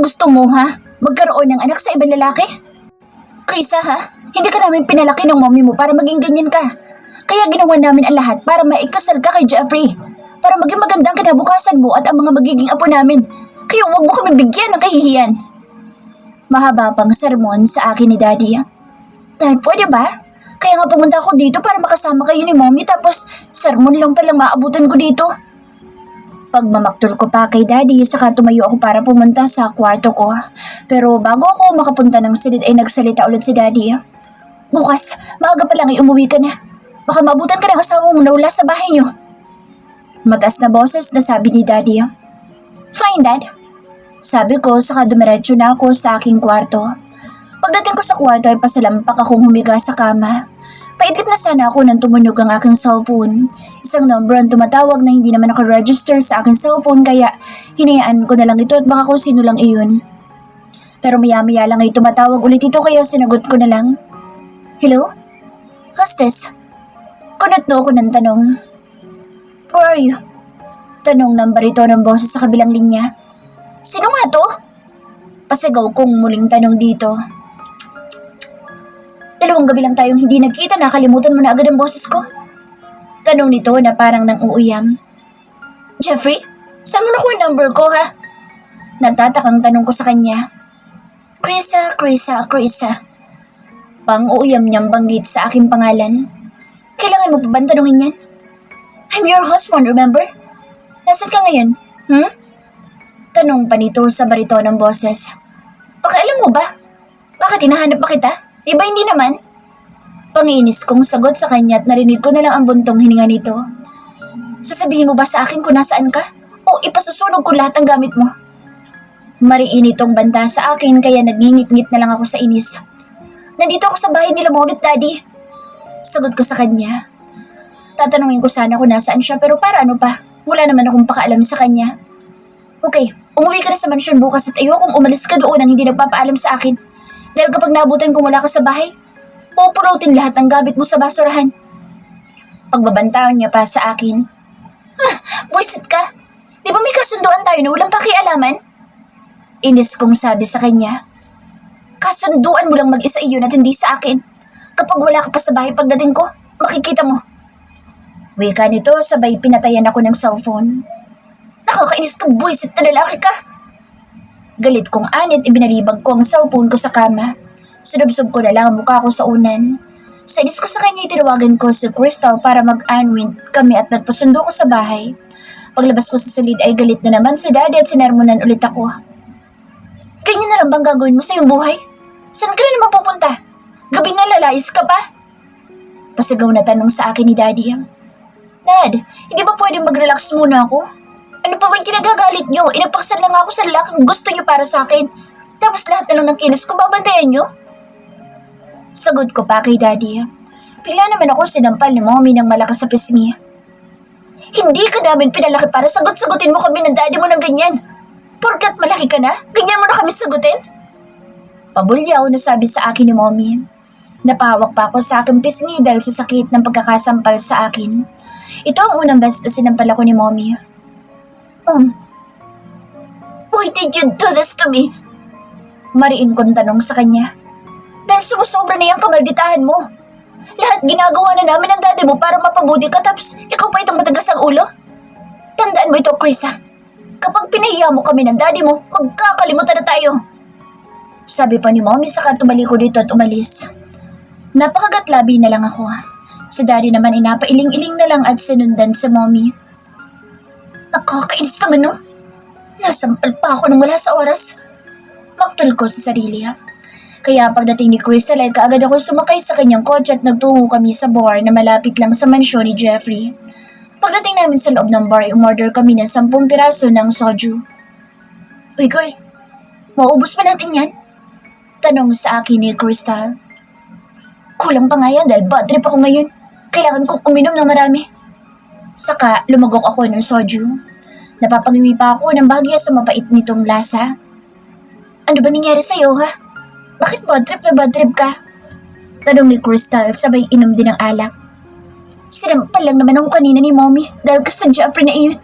gusto mo, ha? Magkaroon ng anak sa ibang lalaki? Krisa, ha? Hindi ka namin pinalaki ng mommy mo para maging ganyan ka. Kaya ginawa namin ang lahat para maikasal ka kay Jeffrey. Para maging maganda ang kinabukasan mo at ang mga magiging apo namin. Kaya huwag mo kami bigyan ng kahihiyan. Mahaba pang sermon sa akin ni Daddy. Dad, pwede ba? Kaya nga pumunta ako dito para makasama kayo ni mommy tapos sermon lang palang maabutan ko dito. Pagmamaktol ko pa kay Daddy, saka tumayo ako para pumunta sa kwarto ko. Pero bago ako makapunta ng silid ay nagsalita ulit si Daddy. Bukas, maaga pa lang ay umuwi ka na. Baka maabutan ka ng asawa mo na wala sa bahay niyo. Mataas na boses na sabi ni Daddy. Fine, Dad. Sabi ko, saka dumiretso na ako sa aking kwarto. Pagdating ko sa kwarto ay pasalampak akong humiga sa kama. Paidlip na sana ako nang tumunog ang aking cellphone. Isang number ang tumatawag na hindi naman ako register sa aking cellphone kaya hinayaan ko na lang ito at baka kung sino lang iyon. Pero maya-maya lang ay tumatawag ulit ito kaya sinagot ko na lang. Hello? Hostess? Kunot no ako ng tanong. Who are you? Tanong ng barito ng boses sa kabilang linya. Sino nga to? Pasigaw kong muling tanong dito. 2 gabi lang tayong hindi nagkita, nakalimutan mo na agad ang boses ko. Tanong nito na parang nang uuyam. Jeffrey, saan mo nakuha number ko, ha? Nagtatakang tanong ko sa kanya. Krisa. Pang-uuyam niyang banggit sa aking pangalan. Kailangan mo pa ba tanungin yan? I'm your husband, remember? Nasaan ka ngayon? Tanong pa nito sa barito ng boses. Pakialam mo ba? Bakit hinahanap pa kita? Iba hindi naman. Panginis kong sagot sa kanya at narinig ko na lang ang buntong hininga nito. Sasabihin mo ba sa akin kung nasaan ka? O ipasusunog ko lahat ng gamit mo? Mariin itong banta sa akin kaya nagngingit-ngit na lang ako sa inis. Nandito ako sa bahay nila Momit, Daddy. Sagot ko sa kanya. Tatanungin ko sana kung nasaan siya pero para ano pa? Wala naman akong pakaalam sa kanya. Okay, umuwi ka na sa mansyon bukas at ayokong umalis ka doon nang hindi nagpapaalam sa akin. Dahil kapag nabutan kung wala ka sa bahay, pupunutin lahat ng gamit mo sa basurahan. Pagbabantaan niya pa sa akin. Buisit ka! Di ba may kasunduan tayo na walang pakialaman? Inis kong sabi sa kanya. Kasunduan mo lang mag-isa iyon at hindi sa akin. Kapag wala ka pa sa bahay pagdating ko, makikita mo. Wika nito sabay pinatayan ako ng cellphone. Nakakainis ka, buisit na lalaki ka! Galit kong anit, ibinalibag ko ang cellphone ko sa kama. Sunubsob ko na lang ang mukha ko sa unan. Sa inis ko sa kanya, tinawagan ko si Crystal para mag-unwind kami at nagpasundo ko sa bahay. Paglabas ko sa silid ay galit na naman si Daddy at sinermonan ulit ako. Ganyan na lang bang gagawin mo sa iyong buhay? Saan ka na naman pupunta? Gabi na lalayas ka pa? Pasigaw na tanong sa akin ni Daddy. Dad, hindi ba pwedeng mag-relax muna ako? Ano pa ba yung kinagagalit nyo? Inagpakasal lang ako sa lalaking gusto nyo para sa akin. Tapos lahat na lang ng kilos ko babantayan nyo? Sagot ko pa kay Daddy. Bigla naman ako sinampal ni Mommy ng malakas sa pisngi. Hindi ka namin pinalaki para sagot-sagutin mo kami ng Daddy mo ng ganyan. Porkat malaki ka na, ganyan mo na kami sagutin? Pabulyaw na sabi sa akin ni Mommy. Napahawak pa ako sa aking pisngi dahil sa sakit ng pagkakasampal sa akin. Ito ang unang beses na sinampal ako ni Mommy. Why did you do this to me? Mariin kong tanong sa kanya. Dahil sumusobra na yung kamalditahan mo. Lahat ginagawa na namin ng Daddy mo para mapabuti ka tapos ikaw pa itong matagas ang ulo. Tandaan mo ito, Krisa. Kapag pinahiya mo kami ng Daddy mo, magkakalimutan na tayo. Sabi pa ni Mommy saka tumaliko dito at umalis. Napakagatlabi na lang ako. Si Daddy naman inapailing-iling na lang at sinundan sa Mommy. Nakakainis naman, no? Nasampal pa ako nang wala sa oras. Maktol ko sa sarili. Kaya pagdating ni Crystal ay kaagad ako sumakay sa kanyang kotse at nagtungo kami sa bar na malapit lang sa mansyon ni Jeffrey. Pagdating namin sa loob ng bar ay umorder kami ng 10 piraso ng soju. Uy girl, maubos pa natin yan? Tanong sa akin ni Crystal. Kulang pa nga yan dahil bad trip ako ngayon. Kailangan kong uminom ng marami. Saka lumagok ako ng soju. Napapangiwi pa ako ng bagya sa mapait nitong lasa. Ano ba nangyari sa'yo, ha? Bakit bad trip ka? Tanong ni Crystal sabay inom din ng alak. Sinampal lang naman ako kanina ni Mommy dahil ka sa Jeffrey na iyon.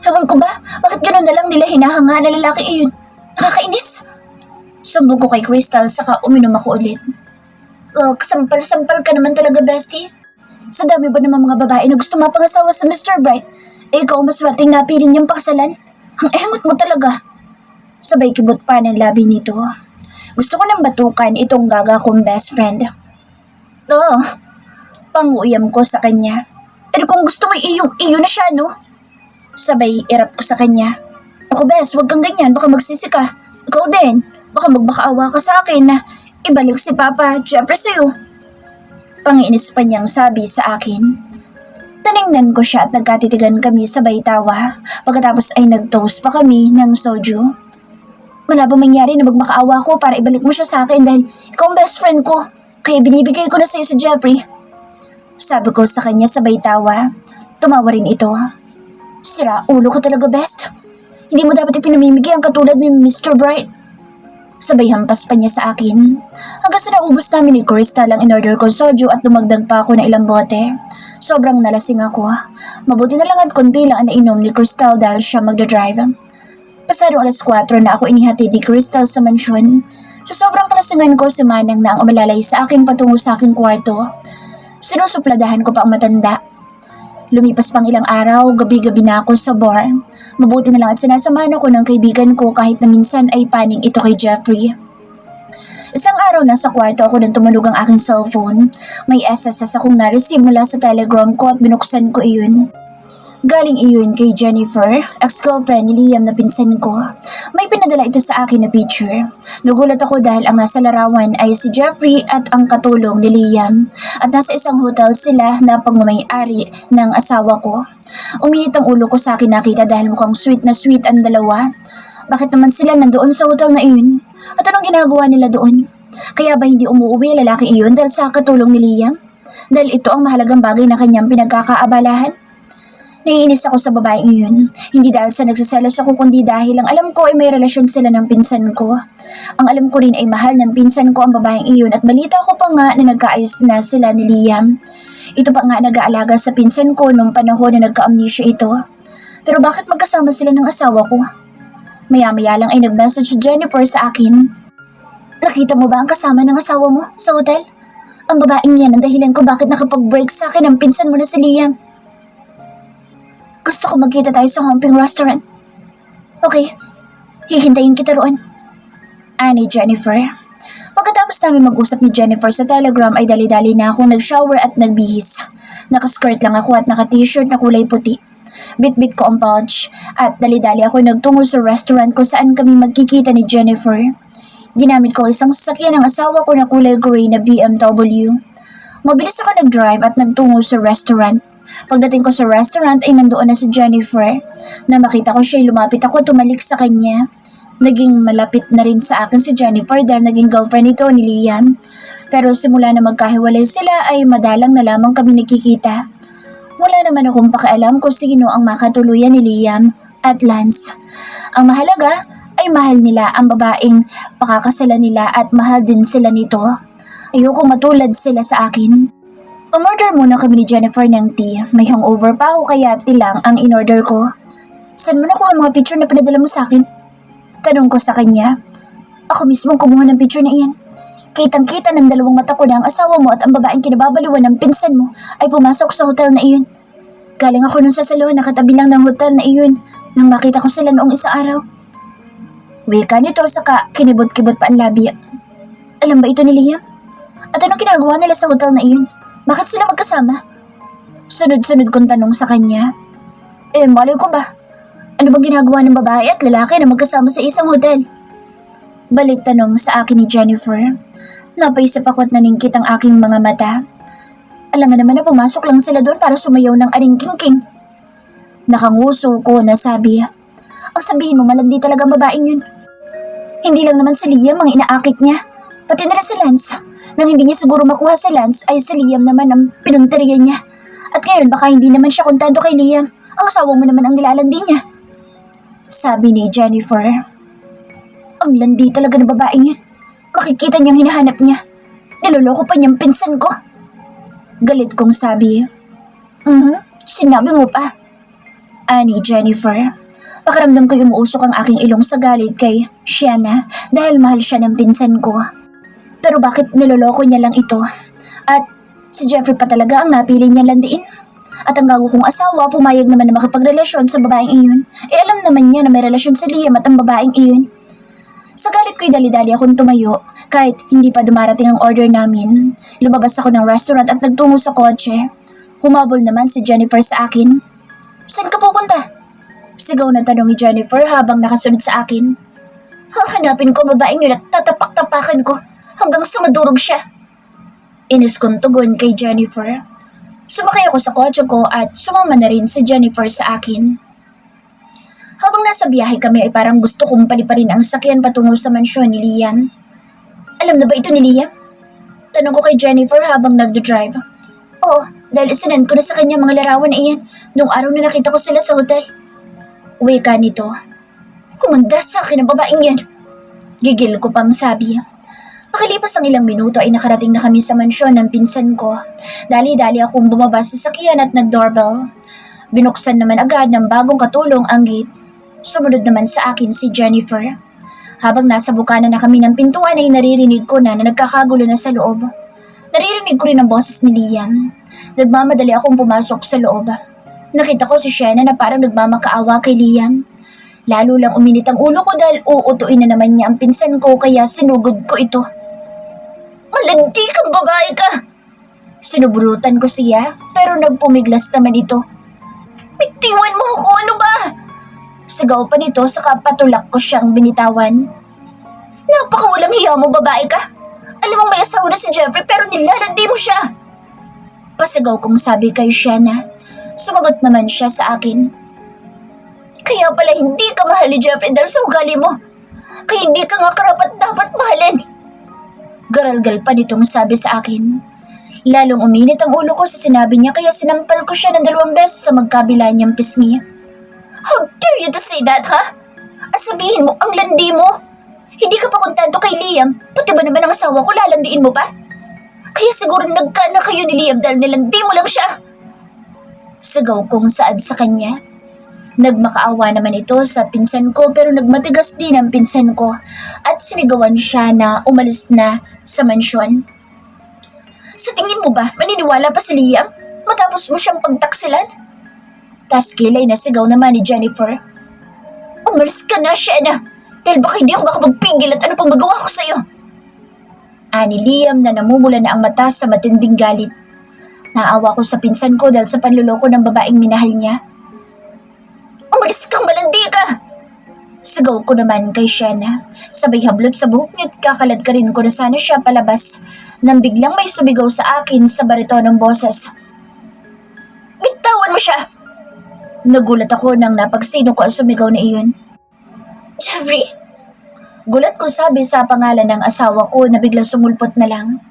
Ewan ko ba, bakit gano'n na lang nila hinahanga na lalaki iyon? Nakakainis. Sumbong ko kay Crystal saka uminom ako ulit. Well, sampal-sampal ka naman talaga, bestie. Sa dami ba naman mga babae na gusto mapangasawa sa Mr. Bright, ikaw maswerteng napili niyang pakasalan? Ang emot mo talaga. Sabay kibot pa ng labi nito. Gusto ko nang batukan itong gaga kong best friend. Panguyam ko sa kanya. Kung gusto mo iyo na siya, no? Sabay irap ko sa kanya. Ako, bes, wag kang ganyan, baka magsisi ka. Ikaw din, baka magbakaawa ka sa akin na ibalik si Papa Jeffrey sa'yo. Panginis pa niyang sabi sa akin. Tiningnan ko siya at nagkatitigan kami sabay tawa. Pagkatapos ay nag-toast pa kami ng soju. Wala bang mangyari na magmakaawa ko para ibalik mo siya sa akin dahil ikaw ang best friend ko, kaya binibigay ko na sa'yo si Jeffrey. Sabi ko sa kanya sabay tawa. Tumawa rin ito. Sira ulo ka talaga, best. Hindi mo dapat ipinamimigay ang katulad ni Mr. Bright. Sabay hampas pa niya sa akin. Hanggang sa naubos namin ni Crystal ang in-order ko soju at dumagdag pa ako ng ilang bote. Sobrang nalasing ako. Mabuti na lang at konti lang ang nainom ni Crystal dahil siya magdadrive. Pasado 4:00 na ako inihatid ni Crystal sa mansyon. Sa sobrang kalasingan ko, si Manang na ang umalalay sa akin patungo sa aking kwarto. Sinusupladahan ko pa ang matanda. Lumipas pang ilang araw, gabi-gabi na ako sa bar. Mabuti na lang at sinasamahan ako ng kaibigan ko kahit na minsan ay paning ito kay Jeffrey. Isang araw na sa kwarto ako nang tumunog ang aking cellphone. May SSS akong na-receive mula sa Telegram ko at binuksan ko iyon. Galing iyon kay Jennifer, ex-girlfriend ni Liam na pinsan ko. May pinadala ito sa akin na picture. Nagulat ako dahil ang nasa larawan ay si Jeffrey at ang katulong ni Liam. At nasa isang hotel sila na pagmamayari ng asawa ko. Uminit ang ulo ko sa akin nakita dahil mukhang sweet na sweet ang dalawa. Bakit naman sila nandoon sa hotel na iyon? At anong ginagawa nila doon? Kaya ba hindi umuwi ang lalaki iyon dahil sa katulong ni Liam? Dahil ito ang mahalagang bagay na kanyang pinagkakaabalahan? Naiinis ako sa babaeng iyon. Hindi dahil sa nagsiselos ako kundi dahil ang alam ko ay may relasyon sila ng pinsan ko. Ang alam ko rin ay mahal ng pinsan ko ang babaeng iyon at balita ko pa nga na nagkaayos na sila ni Liam. Ito pa nga nag-aalaga sa pinsan ko nung panahon na nagka-amnesia ito. Pero bakit magkasama sila ng asawa ko? Maya-maya lang ay nag-message si Jennifer sa akin. Nakita mo ba ang kasama ng asawa mo sa hotel? Ang babaeng yan ang dahilan ko bakit nakapag-break sa akin ang pinsan mo na si Liam. Gusto ko magkita tayo sa Humping Restaurant. Okay, hihintayin kita roon. Ani Jennifer. Pagkatapos namin mag-usap ni Jennifer sa Telegram ay dali-dali na akong nag-shower at nagbihis. Nakaskirt lang ako at naka-t-shirt na kulay puti. Bit-bit ko ang pouch at dali-dali ako nagtungo sa restaurant kung saan kami magkikita ni Jennifer. Ginamit ko isang sasakyan ng asawa ko na kulay gray na BMW. Mabilis ako nag-drive at nagtungo sa restaurant. Pagdating ko sa restaurant ay nandoon na si Jennifer. Na makita ko siya ay lumapit ako tumalik sa kanya. Naging malapit na rin sa akin si Jennifer dahil naging girlfriend ito ni Liam. Pero simula na magkahiwalay sila ay madalang na lamang kami nagkikita. Wala naman akong pakialam kung sino ang makatuluyan ni Liam at Lance. Ang mahalaga ay mahal nila ang babaeng pakakasalan nila at mahal din sila nito. Ayoko matulad sila sa akin. Umorder muna kami ni Jennifer ng tea. May hangover pa ako kaya tea lang ang in-order ko. Saan mo nakuha ang mga picture na pinadala mo sa akin? Tanong ko sa kanya. Ako mismo kumuha ng picture na iyan. Kitang-kita ng dalawang mata ko na ang asawa mo at ang babaeng kinababaliwan ng pinsan mo ay pumasok sa hotel na iyon. Galing ako nun sa salon, nakatabi lang ng hotel na iyon nang makita ko sila noong isang araw. Wika nito saka kinibot-kibot pa ang labi. Alam ba ito ni Liam? At anong ginagawa nila sa hotel na iyon? Bakit sila magkasama? Sunod-sunod kong tanong sa kanya. Malay ko ba? Ano bang ginagawa ng babae at lalaki na magkasama sa isang hotel? Balik tanong sa akin ni Jennifer. Napaisip ako at naningkit ang aking mga mata. Alangan naman na pumasok lang sila doon para sumayaw ng aring-king-king. Nakanguso ko na sabi, ang sabihin mo malandi talaga ang babaeng yun. Hindi lang naman si Liam ang inaakit niya, pati na rin si Lance. Nang hindi niya siguro makuha sa Lance ay si Liam naman ang pinunteriya niya. At ngayon baka hindi naman siya kontento kay Liam. Ang asawa mo naman ang nilalandi niya. Sabi ni Jennifer. Ang landi talaga ng babaeng yun. Makikita niyang hinahanap niya. Niloloko pa niyang pinsan ko. Galit kong sabi. Sinabi mo pa. Ani Jennifer. Pakiramdam ko umuusok ang aking ilong sa galit kay Shiana dahil mahal siya ng pinsan ko. Pero bakit niloloko niya lang ito? At si Jeffrey pa talaga ang napili niya landiin? At ang gago kong asawa pumayag naman na makipagrelasyon sa babaeng iyon. Alam naman niya na may relasyon si Liam at ang babaeng iyon. Sa galit ko'y dali-dali akong tumayo kahit hindi pa dumarating ang order namin. Lumabas ako ng restaurant at nagtungo sa kotse. Humabol naman si Jennifer sa akin. Saan ka pupunta? Sigaw na tanong ni Jennifer habang nakasunod sa akin. Hahanapin ko babaeng yun at tatapak-tapakan ko hanggang sa madurog siya. Inis kong tugon kay Jennifer. Sumakay ako sa kotse ko at sumama na rin si Jennifer sa akin. Habang nasa biyahe kami ay parang gusto kong paliparin ang sakyan patungo sa mansyon ni Liam. Alam na ba ito ni Liam? Tanong ko kay Jennifer habang nagdodrive. Oo, dahil isinend ko na sa kanya mga larawan na iyan nung araw na nakita ko sila sa hotel. Wika nito. Kumanda sa akin ang babaeng yan. Gigil ko pang sabi. Pakalipas ang ilang minuto ay nakarating na kami sa mansyon ng pinsan ko. Dali-dali akong bumaba sa sakyan at nag-doorbell. Binuksan naman agad ng bagong katulong ang gate. Sumunod naman sa akin si Jennifer. Habang nasa bukana na kami ng pintuan ay naririnig ko na nagkakagulo na sa loob. Naririnig ko rin ang boses ni Liam. Nagmamadali akong pumasok sa loob. Nakita ko si Shiana na parang nagmamakaawa kay Liam. Lalo lang uminit ang ulo ko dahil uutuin na naman niya ang pinsan ko kaya sinugod ko ito. Malandi kang babae ka! Sinuburutan ko siya pero nagpumiglas naman ito. Bitiwan mo ako, ano ba? Sigaw pa nito saka patulak ko siyang binitawan. Napakawalang hiya mo, babae ka! Alam mong may asawa na si Jeffrey pero nilalandi mo siya! Pasigaw kong sabi kay Shiana. Sumagot naman siya sa akin. Kaya pala hindi ka mahal ni Jeffrey dahil sa ugali mo. Kaya hindi ka nga karapat dapat mahalin. Garalgal pa nitong sabi sa akin. Lalong uminit ang ulo ko sa sinabi niya kaya sinampal ko siya ng 2 beses sa magkabila niyang pisngi. How dare you to say that, ha? Sabihin mo, ang landi mo. Hindi ka pa kontento kay Liam, pati ba naman ang asawa ko lalandiin mo pa? Kaya siguro nagkana kayo ni Liam dahil nilandi mo lang siya. Sigaw kong saad sa kanya. Nagmakaawa naman ito sa pinsan ko pero nagmatigas din ang pinsan ko at sinigawan siya na umalis na sa mansyon. Sa tingin mo ba, maniniwala pa si Liam matapos mo siyang pagtaksilan? Tas kilay na sigaw naman ni Jennifer. Umalis ka na, Shiana, dahil baka hindi ako makapagpigil at ano pang magawa ko sa'yo. Ani Liam na namumula na ang mata sa matinding galit. Naawa ko sa pinsan ko dahil sa panluloko ng babaeng minahal niya. Umalis kang malandi ka! Sigaw ko naman kay Shiana. Sabay hablot sa buhok niya at kakalad ka rin ko na sana siya palabas nang biglang may sumigaw sa akin sa baritonong boses. Bitawan mo siya! Nagulat ako nang napagsino ko ang sumigaw na iyon. Jeffrey! Gulat ko sabi sa pangalan ng asawa ko na biglang sumulpot na lang.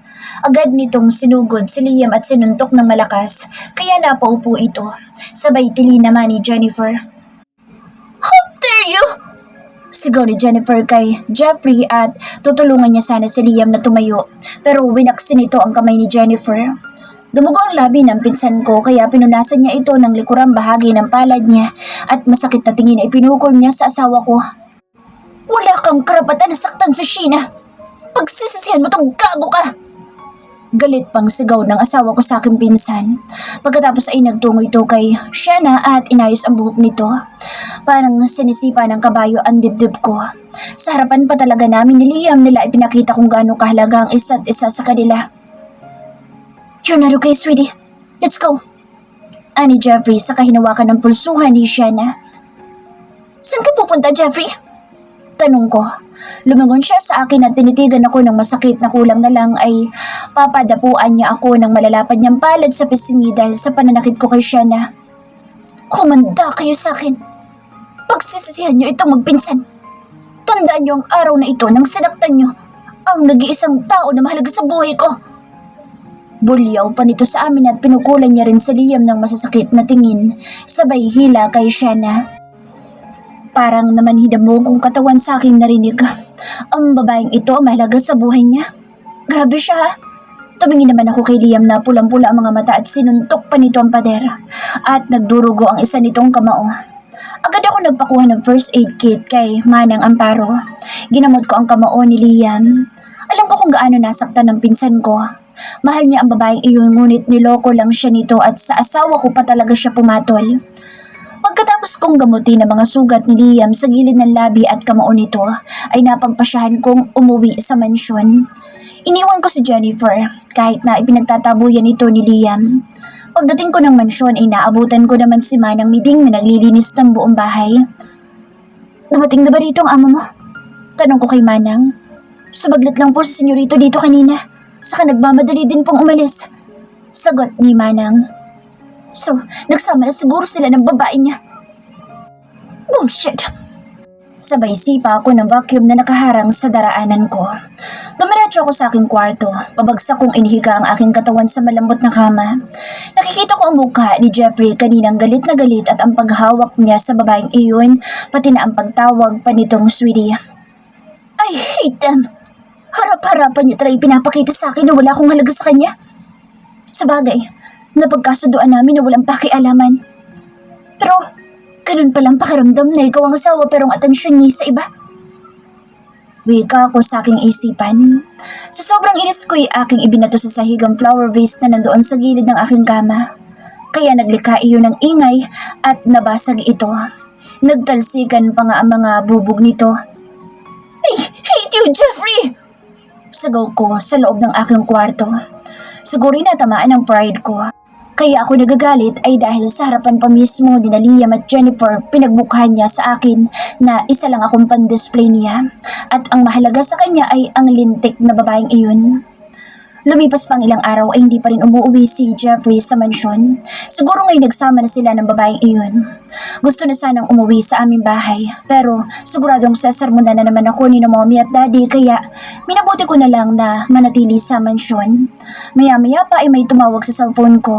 Agad nitong sinugod si Liam at sinuntok ng malakas kaya napaupo ito. Sabay tili naman ni Jennifer. How dare you! Sigaw ni Jennifer kay Jeffrey at tutulungan niya sana si Liam na tumayo pero winaksin nito ang kamay ni Jennifer. Dumugo ang labi ng pinsan ko kaya pinunasan niya ito ng likurang bahagi ng palad niya at masakit na tingin ay pinukol niya sa asawa ko. Wala kang karapatan na saktan sa Sheena! Pagsisisihan mo tong gago ka! Galit pang sigaw ng asawa ko sa aking pinsan. Pagkatapos ay nagtungo ito kay Shiana at inayos ang buhok nito. Parang sinisipa ng kabayo ang dibdib ko. Sa harapan pa talaga namin ni Liam nila ipinakita kung gaano kahalaga ang isa't isa sa kanila. You're not okay, sweetie. Let's go. Ani Jeffrey sa kahinawakan ng pulsuhan ni Shiana. Saan ka pupunta, Jeffrey? Tanong ko. Lumingon siya sa akin at tinitigan ako ng masakit na kulang na lang ay papadapuan niya ako ng malalapad niyang palad sa pisngi dahil sa pananakit ko kay Shiana. Kumanda kayo sa akin. Pagsisisihan niyo itong magpinsan. Tandaan niyo ang araw na ito nang sinaktan niyo ang nag-iisang tao na mahalaga sa buhay ko. Bulyaw pa nito sa amin at pinukulan niya rin sa Liam ng masasakit na tingin sabay hila kay Shiana. Parang namanhid mo kung katawan sa aking narinig. Ang babaeng ito mahalaga sa buhay niya. Grabe siya ha. Tumingin naman ako kay Liam na pulang-pula ang mga mata at sinuntok pa nito ang pader. At nagdurugo ang isa nitong kamao. Agad ako nagpakuha ng first aid kit kay Manang Amparo. Ginamot ko ang kamao ni Liam. Alam ko kung gaano nasaktan ng pinsan ko. Mahal niya ang babaeng iyon ngunit niloko lang siya nito at sa asawa ko pa talaga siya pumatol. Pagkatapos kong gamutin ang mga sugat ni Liam sa gilid ng labi at kamao nito, ay napagpasyahan kong umuwi sa mansyon. Iniwan ko si Jennifer kahit na ipinagtatabuyan ito ni Liam. Pagdating ko ng mansyon ay naabutan ko naman si Manang Miding na naglilinis ng buong bahay. Dumating na ba dito ang amo mo? Tanong ko kay Manang. Subaglit lang po si senyorito dito kanina. Saka nagmamadali din pong umalis. Sagot ni Manang. So, nagsama na siguro sila ng babae niya. Bullshit! Sabay sipa ako ng vacuum na nakaharang sa daraanan ko. Dumiretso ako sa aking kwarto. Pabagsak kong inihiga ang aking katawan sa malambot na kama. Nakikita ko ang mukha ni Jeffrey kaninang galit na galit at ang paghawak niya sa babaeng iyon, pati na ang pagtawag pa nitong sweetie. I hate them! Harap-harapan niya tayo pinapakita sa akin na wala akong halaga sa kanya. Sabagay, napagkasunduan namin na walang pakialaman. Pero, ganun palang pakiramdam na ikaw ang asawa pero ang atensyon niya sa iba. Wika ako sa aking isipan. Sa sobrang inis ko'y aking ibinato sa sahigang flower vase na nandoon sa gilid ng aking kama. Kaya naglikha iyon ng ingay at nabasag ito. Nagtalsikan pa nga ang mga bubog nito. I hate you, Jeffrey! Sagaw ko sa loob ng aking kwarto. Siguro'y natamaan ang pride ko. Kaya ako nagagalit ay dahil sa harapan pa mismo ni Liam at Jennifer, pinagmukha niya sa akin na isa lang akong pan-display niya at ang mahalaga sa kanya ay ang lintik na babaeng iyon. Lumipas pang ilang araw ay hindi pa rin umuwi si Jeffrey sa mansyon. Siguro ngayon nagsama na sila ng babaeng iyon. Gusto na sanang umuwi sa aming bahay pero siguradong sesarmona na naman ako ni mommy at daddy kaya minabuti ko na lang na manatili sa mansyon. Maya-maya pa ay may tumawag sa cellphone ko.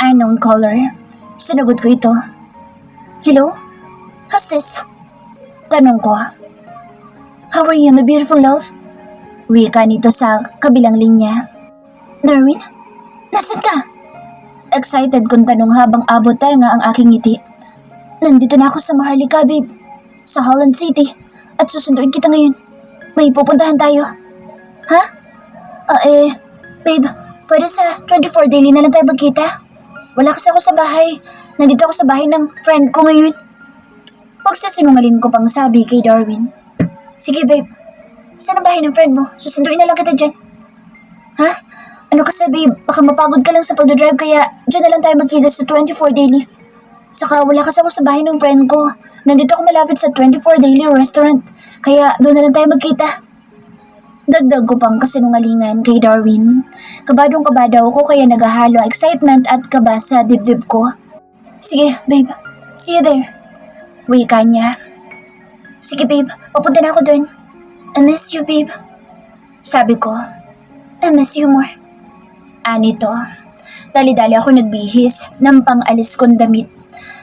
Unknown caller. Sinagot ko ito. Hello? Who's this? Tanong ko. How are you, my beautiful love? Wika nito sa kabilang linya. Darwin? Nasaan ka? Excited kong tanong habang abot nga ang aking ngiti. Nandito na ako sa Maharlika, babe. Sa Holland City. At susunduin kita ngayon. May pupuntahan tayo. Ha? Babe, pwede sa 24 daily na lang tayo magkita? Wala kasi ako sa bahay. Nandito ako sa bahay ng friend ko ngayon. Pagsasinungaling ko pang sabi kay Darwin. Sige babe, saan ang bahay ng friend mo? Susunduin na lang kita dyan. Ha? Ano kasi babe, baka mapagod ka lang sa pagdadrive kaya dyan na lang tayo magkita sa 24 daily. Saka wala kasi ako sa bahay ng friend ko. Nandito ako malapit sa 24 daily restaurant. Kaya doon na lang tayo magkita. Dagdag ko pang kasinungalingan kay Darwin. Kabadong-kabada ako kaya naghahalo excitement at kaba sa dibdib ko. Sige, babe. See you there. Wika niya. Sige, babe. Papunta na ako dun. I miss you, babe. Sabi ko. I miss you more. Anito. Dali-dali ako nagbihis ng pang-alis kong damit.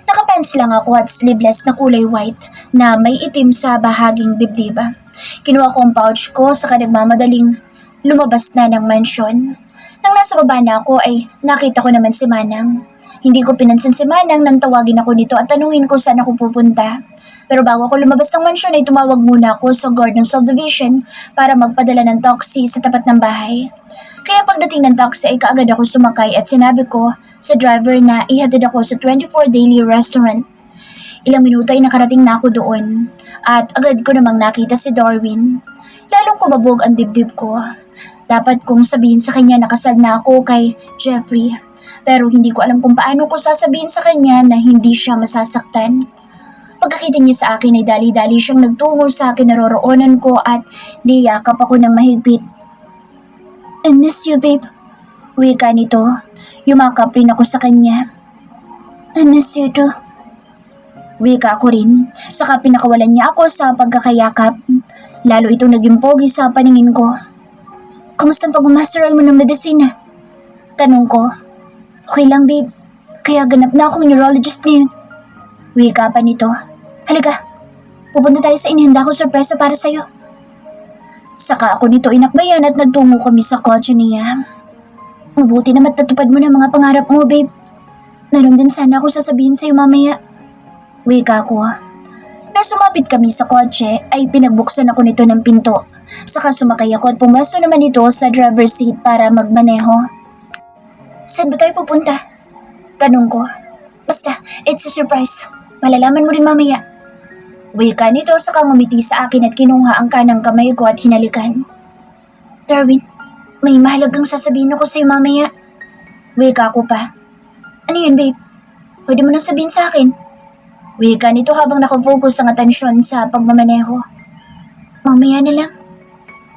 Nakapants lang ako at sleeveless na kulay white na may itim sa bahaging dibdib. Kinuha ko ang pouch ko saka nagmamadaling lumabas na ng mansyon. Nang nasa baba na ako ay nakita ko naman si Manang. Hindi ko pinansin si Manang nang tawagin ako nito at tanungin ko saan ako pupunta. Pero bago ako lumabas ng mansyon ay tumawag muna ako sa guard ng subdivision para magpadala ng taxi sa tapat ng bahay. Kaya pagdating ng taxi ay kaagad ako sumakay at sinabi ko sa driver na ihatid ako sa 24 Daily Restaurant. Ilang minuto ay nakarating na ako doon at agad ko namang nakita si Darwin. Lalong kumabog ang dibdib ko. Dapat kong sabihin sa kanya na kasal na ako kay Jeffrey. Pero hindi ko alam kung paano ko sasabihin sa kanya na hindi siya masasaktan. Pagkakita niya sa akin ay dali-dali siyang nagtungo sa kinaroroonan ko at niyakap ako ng mahigpit. I miss you, babe. Wika nito. Yumakap rin ako sa kanya. I miss you too. Wika ako rin. Saka pinakawalan niya ako sa pagkakayakap. Lalo itong naging pogi sa paningin ko. Kumusta ang pag-masteral mo ng medisina? Tanong ko. Okay lang, babe. Kaya ganap na akong neurologist ngayon. Wika pa nito. Halika. Pupunta tayo sa inihanda ko sorpresa para sa'yo. Saka ako nito inakbayan at nagtungo kami sa kotse niya. Mabuti naman natupad mo na mga pangarap mo, babe. Meron din sana ako sasabihin sa'yo mamaya. Wika ko. Nang sumapit kami sa kotse ay pinagbuksan ako nito ng pinto. Saka sumakay ako at pumasok naman ito sa driver's seat para magmaneho. Saan ba tayo pupunta? Tanong ko. Basta, it's a surprise. Malalaman mo rin mamaya. Wika nito saka ngumiti sa akin at kinuha ang kanang kamay ko at hinalikan. Darwin, may mahalagang sasabihin ako sa'yo mamaya. Wika ko pa. Ano yun, babe? Pwede mo nang sabihin sa akin. Wika nito habang nakafocus ang atensyon sa pagmamaneho. Mamaya na lang.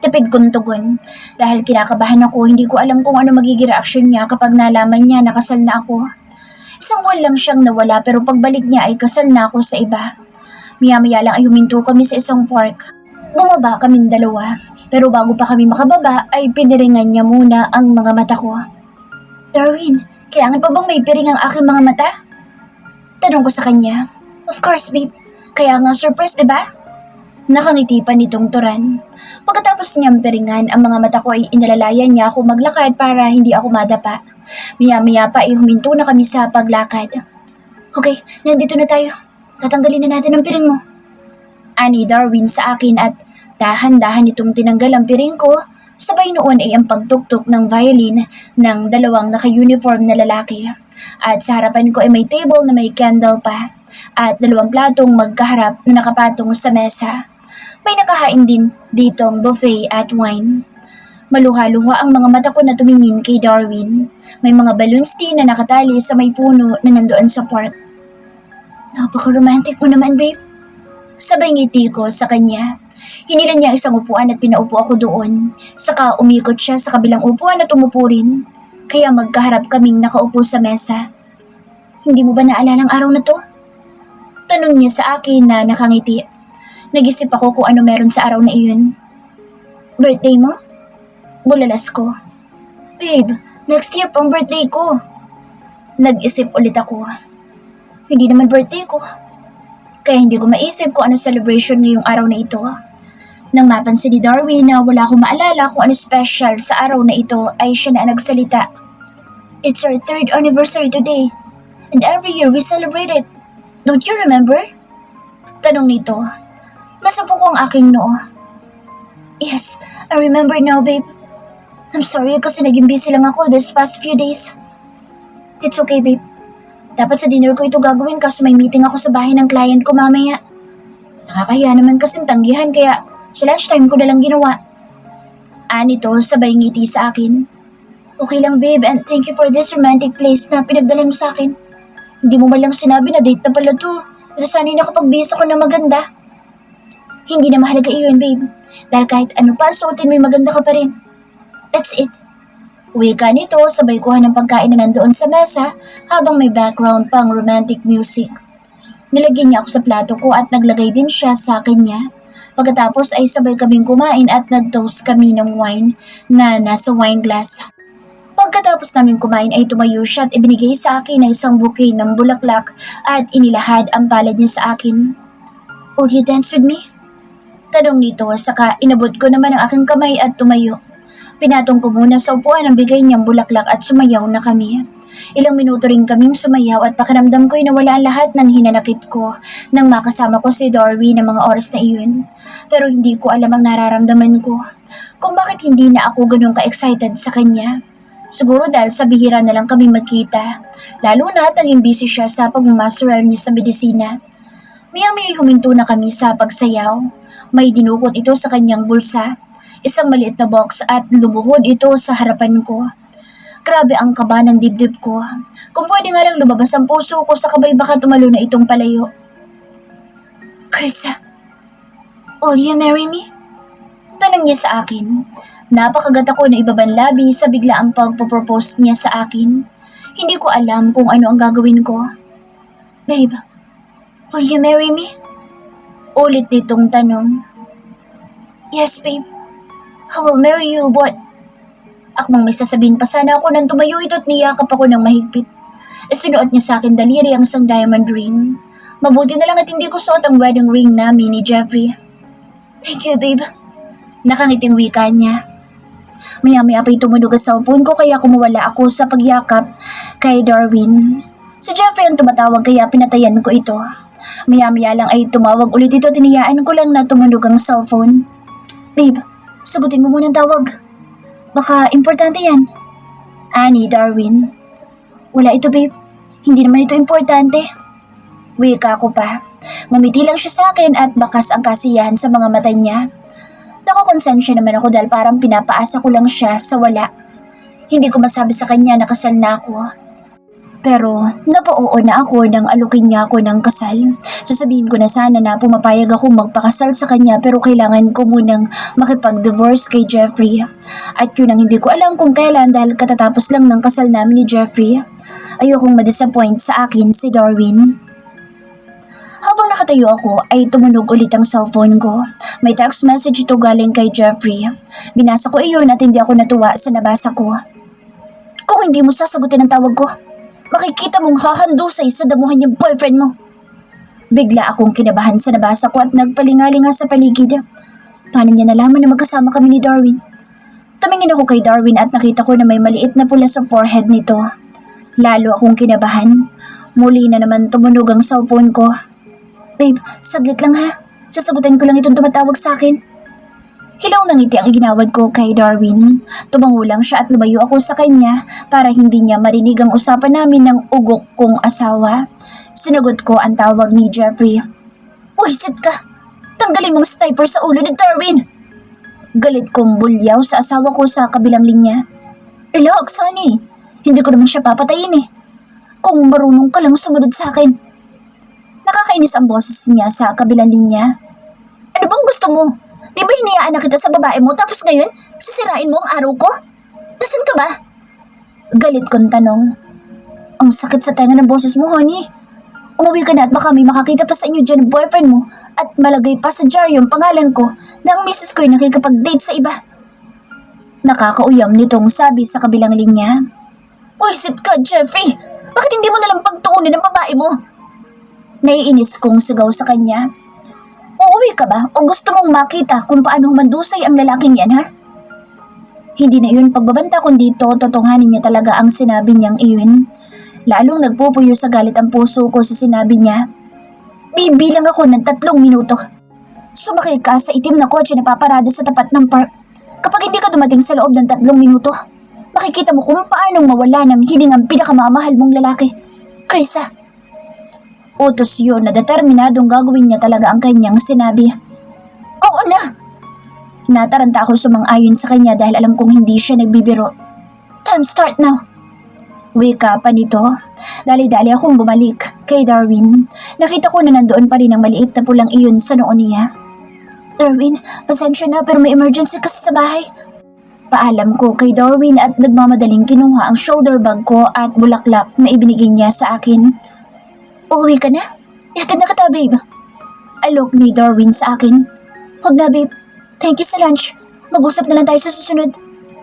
Tipid kong tugon. Dahil kinakabahan ako, hindi ko alam kung ano magiging reaksyon niya kapag nalaman niya na kasal na ako. Isang buwan lang siyang nawala pero pagbalik niya ay kasal na ako sa iba. Maya-maya lang ay huminto kami sa isang park. Bumaba kaming dalawa. Pero bago pa kami makababa ay piniringan niya muna ang mga mata ko. Darwin, kailangan pa bang may piring ang aking mga mata? Tanong ko sa kanya. Of course, babe. Kaya nga surprise, diba? Nakangiti pa nitong turan. Pagkatapos niyang piringan, ang mga mata ko ay inalalayan niya ako maglakad para hindi ako madapa. Maya-maya pa ay huminto na kami sa paglakad. Okay, nandito na tayo. Tatanggalin na natin ang piring mo. Ani Darwin sa akin at dahan-dahan itong tinanggal ang piring ko. Sabay noon ay ang pagtuktok ng violin ng dalawang naka-uniform na lalaki. At sa harapan ko ay may table na may candle pa. At dalawang platong magkaharap na nakapatong sa mesa. May nakahain din ditong buffet at wine. Maluha-luha ang mga mata ko na tumingin kay Darwin. May mga balloons din na nakatali sa may puno na nandoon sa park. Napaka-romantic mo naman, babe. Sabay ngiti ko sa kanya. Hinilan niya isang upuan at pinaupo ako doon. Saka umikot siya sa kabilang upuan at umupo rin. Kaya magkaharap kaming nakaupo sa mesa. Hindi mo ba naalala ang araw na to? Tanong niya sa akin na nakangiti. Nag-isip ako kung ano meron sa araw na iyon. Birthday mo? Bulalas ko. Babe, next year pang birthday ko. Nag-isip ulit ako. Hindi naman birthday ko. Kaya hindi ko maisip kung ano celebration ngayong araw na ito. Nang mapansin ni Darwin na wala akong maalala kung ano special sa araw na ito ay siya na nagsalita. It's our 3rd anniversary today. And every year we celebrate it. Don't you remember? Tanong nito. Nasapo ko ang aking noo. Yes, I remember now, babe. I'm sorry kasi naging busy lang ako this past few days. It's okay, babe. Dapat sa dinner ko ito gagawin kaso may meeting ako sa bahay ng client ko mamaya. Nakakahiya naman kasing tanggihan kaya sa lunchtime ko na lang ginawa. Nito sabay ngiti sa akin. Okay lang, babe, and thank you for this romantic place na pinagdalan mo sa akin. Hindi mo man lang sinabi na date na pala to. Ito sana'y nakapagbisa ko na maganda. Hindi na mahalaga iyon, babe. Dahil kahit ano pa, suotin mo'y maganda ka pa rin. That's it. Wika nito, sabay kuha ng pagkain na nandoon sa mesa habang may background pang romantic music. Nilagyan niya ako sa plato ko at naglagay din siya sa akin niya. Pagkatapos ay sabay kaming kumain at nag-toast kami ng wine na nasa wine glass. Pagkatapos namin kumain ay tumayo siya at ibinigay sa akin na isang bouquet ng bulaklak at inilahad ang palad niya sa akin. Will you dance with me? Tanong nito saka inabot ko naman ang aking kamay at tumayo. Pinatong ko muna sa upuan ang bigay niyang bulaklak at sumayaw na kami. Ilang minuto rin kaming sumayaw at pakiramdam ko'y nawala ang lahat ng hinanakit ko nang makasama ko si Darwin ng mga oras na iyon. Pero hindi ko alam ang nararamdaman ko. Kung bakit hindi na ako ganun ka-excited sa kanya. Siguro dahil sa bihira na lang kami magkita. Lalo na at naging busy siya sa pagmamasteral niya sa medisina. Maya-maya huminto na kami sa pagsayaw. May dinukot ito sa kanyang bulsa. Isang maliit na box at lumuhod ito sa harapan ko. Grabe ang kaba ng dibdib ko. Kung pwede nga lang lumabas ang puso ko sa kabay baka tumalo na itong palayo. Krista, will you marry me? Tanong niya sa akin. Napakagat ako na ibaban labi sa biglaang pagpropose niya sa akin. Hindi ko alam kung ano ang gagawin ko. Babe, will you marry me? Ulit nitong tanong. Yes, babe. I will marry you, but... Akmang may sasabihin pa sana ako nang tumayo ito at niyakap ako ng mahigpit. Isinuot niya sa akin daliri ang isang diamond ring. Mabuti na lang at hindi ko suot ang wedding ring namin ni Jeffrey. Thank you, babe. Nakangiting wika niya. Maya-maya pa'y tumunog ang cellphone ko kaya kumawala ako sa pagyakap kay Darwin. Si Jeffrey ang tumatawag kaya pinatayan ko ito. Maya-maya lang ay tumawag ulit ito, tiniyaan ko lang na tumunog ang cellphone. Babe, sagutin mo muna ang tawag. Baka importante yan. Ani, Darwin. Wala ito, babe. Hindi naman ito importante. Wika ko pa. Ngumiti lang siya sa akin at bakas ang kasiyahan sa mga mata niya. Nakakonsensya naman ako dahil parang pinapaasa ko lang siya sa wala. Hindi ko masabi sa kanya na kasal na ako. Pero napoo na ako nang alukin niya ako ng kasal. Sasabihin ko na sana na pumapayag ako magpakasal sa kanya pero kailangan ko munang makipag-divorce kay Jeffrey. At yun ang hindi ko alam kung kailan dahil katatapos lang ng kasal namin ni Jeffrey. Ayokong madisappoint sa akin si Darwin. Habang nakatayo ako ay tumunog ulit ang cellphone ko. May text message ito galing kay Jeffrey. Binasa ko iyon at hindi ako natuwa sa nabasa ko. Kung hindi mo sasagutin ang tawag ko, makikita mong hahandusay sa damuhan niyang boyfriend mo. Bigla akong kinabahan sa nabasa ko at nagpalingalinga sa paligid. Paano niya nalaman na magkasama kami ni Darwin? Tumingin ako kay Darwin at nakita ko na may maliit na pula sa forehead nito. Lalo akong kinabahan. Muli na naman tumunog ang cellphone ko. Babe, saglit lang ha. Sasagutin ko lang itong tumatawag sa akin. Hilaw ng ngiti ang iginawad ko kay Darwin. Tumango lang siya at lumayo ako sa kanya para hindi niya marinig ang usapan namin ng ugok kong asawa. Sinagot ko ang tawag ni Jeffrey. Uisit ka! Tanggalin mong sniper sa ulo ni Darwin! Galit kong bulyaw sa asawa ko sa kabilang linya. Relax, honey. Hindi ko naman siya papatayin eh. Kung marunong ka lang sumunod sa akin. Nakakainis ang boses niya sa kabilang linya. Ano bang gusto mo? Di ba hinayaan na kita sa babae mo tapos ngayon, sisirain mo ang araw ko? Nasaan ka ba? Galit kong tanong. Ang sakit sa tenga ng boses mo, honey. Umuwi ka na at baka may makakita pa sa inyo dyan ng boyfriend mo at malagay pa sa jar yung pangalan ko na ang misis ko ay nakikipag-date sa iba. Nakakauyam nitong sabi sa kabilang linya. Wisit ka, Jeffrey! Bakit hindi mo nalang pagtuunin ng babae mo? Naiinis kong sigaw sa kanya. Uuwi ka ba o gusto mong makita kung paano humandusay ang lalaking yan, ha? Hindi na yun pagbabanta kundi totohanin niya talaga ang sinabi niyang iyon. Lalong nagpupuyo sa galit ang puso ko sa sinabi niya. Bibilang ako ng 3 minuto. Sumakay ka sa itim na kotse na paparada sa tapat ng park. Kapag hindi ka dumating sa loob ng 3 minuto, makikita mo kung paanong mawala ng hiling ang pinakamamahal mong lalaki. Krisa. Utos yun na determinadong gagawin niya talaga ang kanyang sinabi. Oo na! Nataranta ako sumang-ayon sa kanya dahil alam kong hindi siya nagbibiro. Time start now! Wika pa nito. Dali-dali akong bumalik kay Darwin. Nakita ko na nandoon pa rin ang maliit na pulang iyon sa noon niya. Darwin, pasensya na pero may emergency kasi sa bahay. Paalam ko kay Darwin at nagmamadaling kinuha ang shoulder bag ko at bulaklak na ibinigay niya sa akin. Uuwi ka na? Ihatid na kita, babe. Alok ni Darwin sa akin. Huwag na, babe. Thank you sa lunch. Mag-usap na lang tayo sa susunod.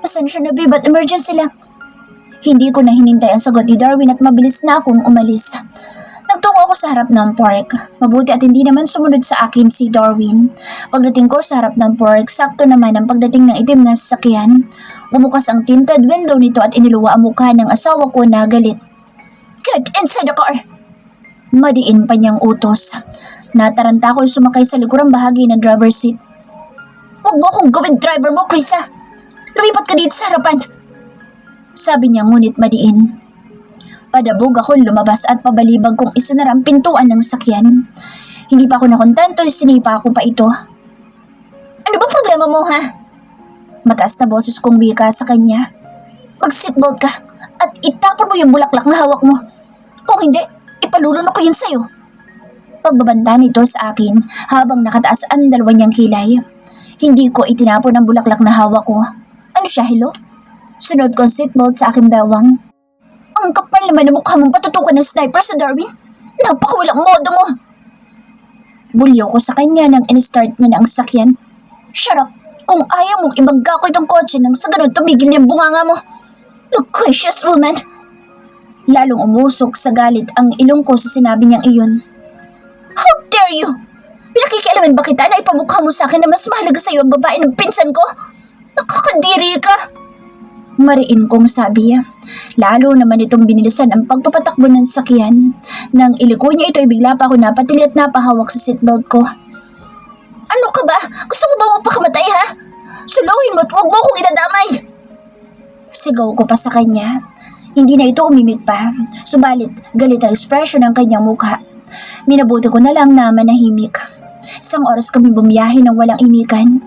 Pasensya na, babe, at emergency lang. Hindi ko na hinintay ang sagot ni Darwin at mabilis na akong umalis. Nagtungo ako sa harap ng park. Mabuti at hindi naman sumunod sa akin si Darwin. Pagdating ko sa harap ng park, sakto naman ang pagdating ng itim na sasakyan. Bumukas ang tinted window nito at iniluwa ang mukha ng asawa ko na galit. Get inside the car! Madiin pa niyang utos. Nataranta ko sumakay sa likurang bahagi ng driver's seat. Huwag mo akong gawin driver mo, Krisa! Lumipat ka dito sa harapan! Sabi niya ngunit madiin. Padabog ako lumabas at pabalibag kong isinara ang pintuan ng sakyan. Hindi pa ako nakontento, sinipa ako pa ito. Ano ba problema mo, ha? Mataas na boses kong wika sa kanya. Mag-seatbelt ka at itapon mo yung bulaklak na hawak mo. Kung hindi, ipalulunok ko yun sa'yo. Pagbabanta nito sa akin habang nakataas ang dalawa niyang kilay. Hindi ko itinapon ang bulaklak na hawak ko. Ano siya, hello? Sunod ko ang seatbelt sa aking bewang. Ang kapal naman na mukha mong patutukan ng sniper sa Darwin. Napakawalang modo mo. Bulyo ko sa kanya nang in-start niya na ang sakyan. Shut up! Kung ayaw mong ibangga ko itong kotse nang sa ganun tumigil niyang bunganga mo. Loquacious woman! Lalong umusok sa galit ang ilong ko sa sinabi niyang iyon. How dare you! Pinakikialaman ba kita na ipamukha mo sa akin na mas mahalaga sa iyo ang babae ng pinsan ko? Nakakadiri ka! Mariin kong sabi. Lalo naman itong binilisan ang pagpapatakbo ng sasakyan. Nang iliko niya ito ay bigla pa ako napatili at napahawak sa seatbelt ko. Ano ka ba? Gusto mo ba mapakamatay ha? Suluhin mo at huwag mo akong idadamay! Sigaw ko pa sa kanya. Hindi na ito umimik pa. Subalit galit ang ekspresyon ng kanyang mukha. Minabuti ko na lang na manahimik. Isang oras kami bumiyahe ng walang imikan.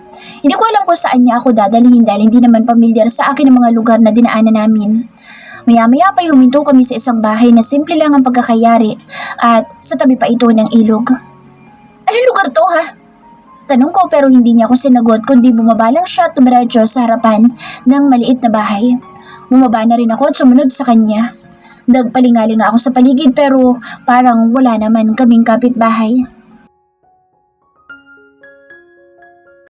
Hindi ko alam kung saan niya ako dadalhin dahil hindi naman pamilyar sa akin ang mga lugar na dinaanan namin. Maya-maya pa huminto kami sa isang bahay na simple lang ang pagkakayari at sa tabi pa ito ng ilog. Anong lugar to ha? Tanong ko pero hindi niya ako sinagot kundi bumaba lang siya at tumiradyo sa harapan ng maliit na bahay. Bumaba na rin ako at sumunod sa kanya. Nagpalingaling ako sa paligid pero parang wala naman kaming kapitbahay.